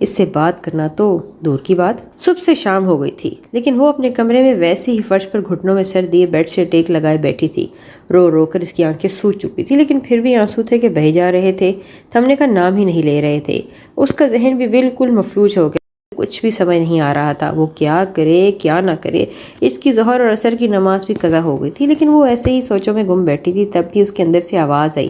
اس سے بات کرنا تو دور کی بات۔ صبح سے شام ہو گئی تھی لیکن وہ اپنے کمرے میں ویسے ہی فرش پر گھٹنوں میں سر دیے بیڈ سے ٹیک لگائے بیٹھی تھی۔ رو رو کر اس کی آنکھیں سوج چکی تھی لیکن پھر بھی آنسو تھے کہ بہہ جا رہے تھے، تھمنے کا نام ہی نہیں لے رہے تھے۔ اس کا ذہن بھی بالکل مفلوج ہو گیا، کچھ بھی سمجھ نہیں آ رہا تھا وہ کیا کرے کیا نہ کرے۔ اس کی ظہر اور عصر کی نماز بھی قضا ہو گئی تھی لیکن وہ ایسے ہی سوچوں میں گم بیٹھی تھی۔ تب بھی اس کے اندر سے آواز آئی،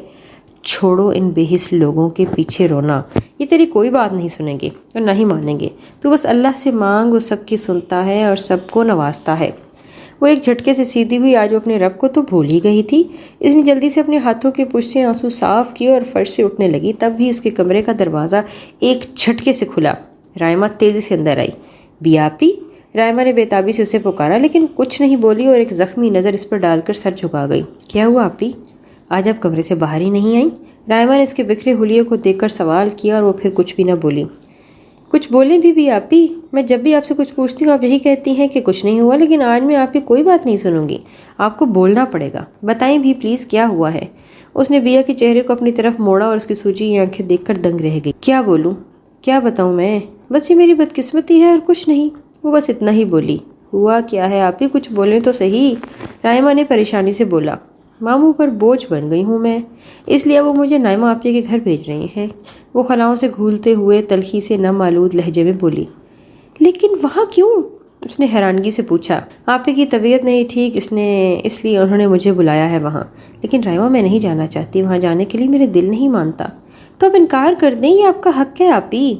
چھوڑو ان بے حس لوگوں کے پیچھے رونا، یہ تیری کوئی بات نہیں سنیں گے اور نہ ہی مانیں گے، تو بس اللہ سے مانگ، وہ سب کی سنتا ہے اور سب کو نوازتا ہے۔ وہ ایک جھٹکے سے سیدھی ہوئی، آج وہ اپنے رب کو تو بھول ہی گئی تھی۔ اس نے جلدی سے اپنے ہاتھوں کے پش سے آنسو صاف کیے اور فرش سے اٹھنے لگی، تب بھی اس کے کمرے کا دروازہ ایک جھٹکے سے کھلا۔ رائمہ تیزی سے اندر آئی۔ بی آپی؟ رائمہ نے بےتابی سے اسے پکارا لیکن کچھ نہیں بولی اور ایک زخمی نظر اس پر ڈال کر سر جھکا گئی۔ کیا ہوا آپی؟ آج آپ کمرے سے باہر ہی نہیں آئیں؟ رائمہ نے اس کے بکھرے حلیے کو دیکھ کر سوال کیا اور وہ پھر کچھ بھی نہ بولی۔ کچھ بولیں بھی آپی، میں جب بھی آپ سے کچھ پوچھتی ہوں آپ یہی کہتی ہیں کہ کچھ نہیں ہوا، لیکن آج میں آپ کی کوئی بات نہیں سنوں گی، آپ کو بولنا پڑے گا، بتائیں بھی پلیز کیا ہوا ہے۔ اس نے بیا کے چہرے کو اپنی طرف موڑا اور اس کی سوجی آنکھیں دیکھ کر دنگ رہ گئی۔ کیا بولوں، کیا بتاؤں میں، بس یہ میری بدقسمتی ہے اور کچھ نہیں، وہ بس اتنا ہی بولی۔ ہوا کیا ہے آپی، کچھ بولیں تو صحیح، رائمہ نے پریشانی سے بولا۔ ماموں پر بوجھ بن گئی ہوں میں، اس لیے وہ مجھے نائمہ آپی کے گھر بھیج رہی ہیں، وہ خلاؤں سے گھولتے ہوئے تلخی سے نم آلود لہجے میں بولی۔ لیکن وہاں کیوں؟ اس نے حیرانگی سے پوچھا۔ آپی کی طبیعت نہیں ٹھیک، اس لیے انہوں نے مجھے بلایا ہے وہاں، لیکن رائمہ میں نہیں جانا چاہتی، وہاں جانے کے لیے میرے دل نہیں مانتا۔ تو اب انکار کر دیں، یہ آپ کا حق ہے آپی۔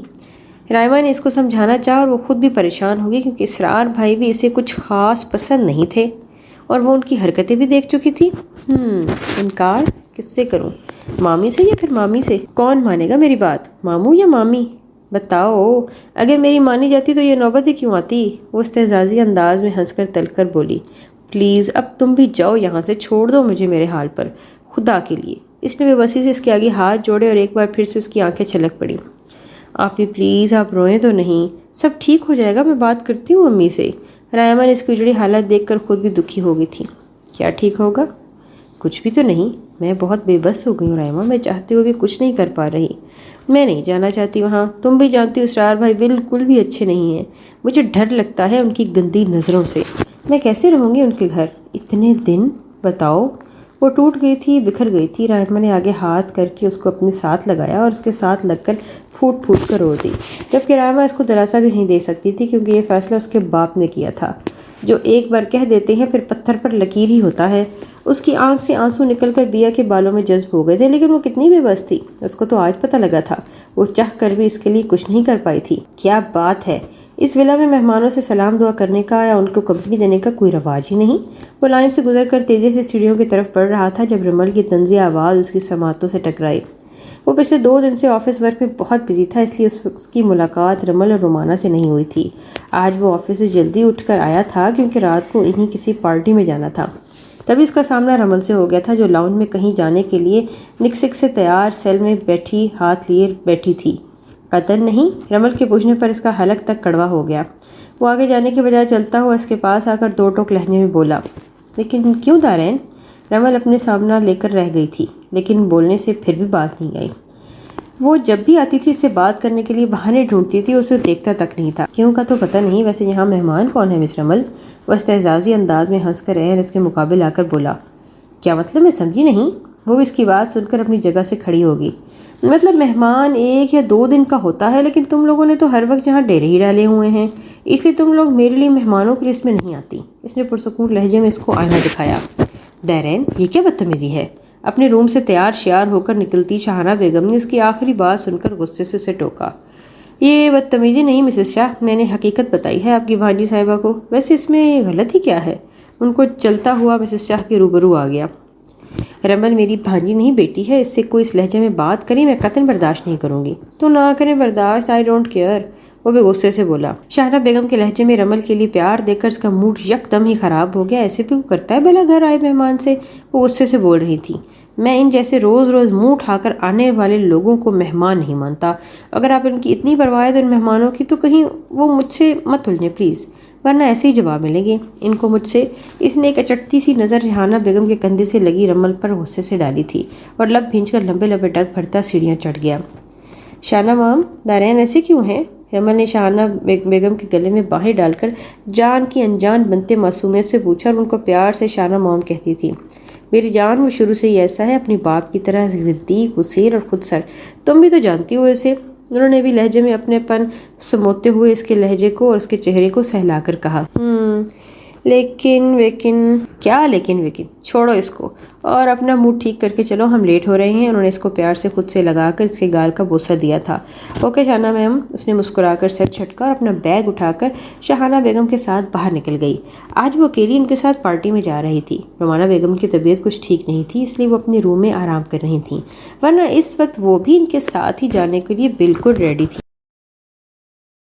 رائمہ نے اس کو سمجھانا چاہا اور وہ خود بھی پریشان ہو گئی کیونکہ اسرار بھائی بھی اسے کچھ خاص پسند نہیں تھے اور وہ ان کی حرکتیں بھی دیکھ چکی تھی۔ انکار کس سے کروں، مامی سے یا پھر مامی سے؟ کون مانے گا میری بات، ماموں یا مامی؟ بتاؤ، اگر میری مانی جاتی تو یہ نوبت ہی کیوں آتی؟ وہ استحزازی انداز میں ہنس کر تل کر بولی۔ پلیز اب تم بھی جاؤ یہاں سے، چھوڑ دو مجھے میرے حال پر، خدا کے لیے۔ اس نے بے بسی سے اس کے آگے ہاتھ جوڑے اور ایک بار پھر سے اس کی آنکھیں چھلک پڑی۔ آپی پلیز آپ روئیں تو نہیں، سب ٹھیک ہو جائے گا، میں بات کرتی ہوں امی سے۔ رائمہ نے اس کی اجڑی حالت دیکھ کر خود بھی دکھی ہو گئی تھی۔ کیا ٹھیک ہوگا؟ کچھ بھی تو نہیں، میں بہت بے بس ہو گئی ہوں رائمہ، میں چاہتے ہوئے بھی کچھ نہیں کر پا رہی، میں نہیں جانا چاہتی وہاں، تم بھی جانتی ہو اسرار بھائی بالکل بھی اچھے نہیں ہیں، مجھے ڈر لگتا ہے ان کی گندی نظروں سے، میں کیسے رہوں گی ان کے گھر اتنے دن، بتاؤ۔ وہ ٹوٹ گئی تھی، بکھر گئی تھی۔ رائمہ نے آگے ہاتھ کر کے اس کو اپنے ساتھ لگایا اور اس کے ساتھ لگ کر پھوٹ پھوٹ کر رو دی، جبکہ رائمہ اس کو دلاسا بھی نہیں دے سکتی تھی کیونکہ یہ فیصلہ اس کے باپ نے کیا تھا، جو ایک بار کہہ دیتے ہیں پھر پتھر پر لکیر ہی ہوتا ہے۔ اس کی آنکھ سے آنسو نکل کر بیا کے بالوں میں جذب ہو گئے تھے، لیکن وہ کتنی بے بس تھی، اس کو تو آج پتہ لگا تھا، وہ چاہ کر بھی اس کے لیے کچھ نہیں کر پائی تھی۔ کیا بات ہے، اس ولا میں مہمانوں سے سلام دعا کرنے کا یا ان کو کمپنی دینے کا کوئی رواج ہی نہیں۔ وہ لائن سے گزر کر تیزی سے سیڑھیوں کی طرف بڑھ رہا تھا جب رمل کی طنزیہ آواز اس کی سماعتوں سے ٹکرائی۔ وہ پچھلے 2 دن سے آفس ورک میں بہت بزی تھا، اس لیے اس کی ملاقات رمل اور رومانہ سے نہیں ہوئی تھی۔ آج وہ آفس سے جلدی اٹھ کر آیا تھا کیونکہ رات کو انہیں کسی پارٹی میں جانا تھا۔ تبھی اس کا سامنا رمل سے ہو گیا تھا جو لاؤنج میں کہیں جانے کے لیے نکسک سے تیار سیل میں بیٹھی ہاتھ لیے بیٹھی تھی۔ قطن نہیں، رمل کے پوچھنے پر اس کا حلق تک کڑوا ہو گیا۔ وہ آگے جانے کے بجائے چلتا ہوا اس کے پاس آ کر 2 ٹوک لہجے میں بولا، لیکن کیوں دارین؟ رمل اپنے سامنا لے کر رہ گئی تھی لیکن بولنے سے پھر بھی باز نہیں آئی۔ وہ جب بھی آتی تھی اس سے بات کرنے کے لیے بہانے ڈھونڈتی تھی، اسے دیکھتا تک نہیں تھا۔ کیوں کا تو پتہ نہیں، ویسے یہاں مہمان کون ہے مس رمل؟ وہ استحزازی انداز میں ہنس کر اس کے مقابل آ کر بولا۔ کیا مطلب، میں سمجھی نہیں؟ وہ بھی اس کی بات سن کر اپنی جگہ سے کھڑی ہوگی۔ مطلب مہمان 1 یا 2 دن کا ہوتا ہے، لیکن تم لوگوں نے تو ہر وقت یہاں ڈیرے ہی ڈالے ہوئے ہیں، اس لیے تم لوگ میرے لیے مہمانوں کی لسٹ میں نہیں آتی۔ اس نے پرسکون لہجے میں اس کو آئینہ دکھایا۔ دارین یہ کیا بدتمیزی ہے؟ اپنے روم سے تیار شیار ہو کر نکلتی شاہانہ بیگم نے اس کی آخری بات سن کر غصے سے اسے ٹوکا۔ یہ بدتمیزی نہیں مسز شاہ، میں نے حقیقت بتائی ہے آپ کی بھانجی صاحبہ کو، ویسے اس میں غلط ہی کیا ہے؟ ان کو چلتا ہوا مسز شاہ کے روبرو آ گیا۔ رمل میری بھانجی نہیں بیٹی ہے، اس سے کوئی اس لہجے میں بات کریں میں قطعاً برداشت نہیں کروں گی۔ تو نہ کریں برداشت، آئی ڈونٹ کیئر، وہ بھی غصے سے بولا۔ شاہانہ بیگم کے لہجے میں رمل کے لیے پیار دیکھ کر اس کا موڈ یک دم ہی خراب ہو گیا۔ ایسے بھی وہ کرتا ہے بھلا گھر آئے مہمان سے؟ وہ غصے سے بول رہی تھی۔ میں ان جیسے روز روز منہ اٹھا کر آنے والے لوگوں کو مہمان نہیں مانتا، اگر آپ ان کی اتنی پرواہ ہے تو ان مہمانوں کی تو کہیں وہ مجھ سے مت الجھیں پلیز، ورنہ ایسے ہی جواب ملیں گے ان کو مجھ سے۔ اس نے ایک اچٹتی سی نظر شاہانہ بیگم کے کندھے سے لگی رمل پر غصے سے ڈالی تھی اور لب بھینچ کر لمبے لمبے ڈگ بھرتا سیڑھیاں چڑھ گیا۔ شاہانہ مام، دارین ایسے کیوں ہیں؟ ہیمل نے شاہانہ بیگم کے گلے میں باہیں ڈال کر جان کی انجان بنتے معصومیت سے پوچھا اور ان کو پیار سے شاہانہ موم کہتی تھی۔ میری جان وہ شروع سے ہی ایسا ہے، اپنی باپ کی طرح ضدی، غصیر اور خود سر۔ تم بھی تو جانتی ہو اسے۔ انہوں نے بھی لہجے میں اپنے پن سموتے ہوئے اس کے لہجے کو اور اس کے چہرے کو سہلا کر کہا۔ لیکن کیا لیکن چھوڑو اس کو اور اپنا موڈ ٹھیک کر کے چلو، ہم لیٹ ہو رہے ہیں۔ انہوں نے اس کو پیار سے خود سے لگا کر اس کے گال کا بوسہ دیا تھا۔ اوکے شاہانہ میم، اس نے مسکرا کر سر جھٹکا اور اپنا بیگ اٹھا کر شاہانہ بیگم کے ساتھ باہر نکل گئی۔ آج وہ اکیلی ان کے ساتھ پارٹی میں جا رہی تھی۔ رومانہ بیگم کی طبیعت کچھ ٹھیک نہیں تھی، اس لیے وہ اپنے روم میں آرام کر رہی تھیں، ورنہ اس وقت وہ بھی ان کے ساتھ ہی جانے کے لیے بالکل ریڈی تھی۔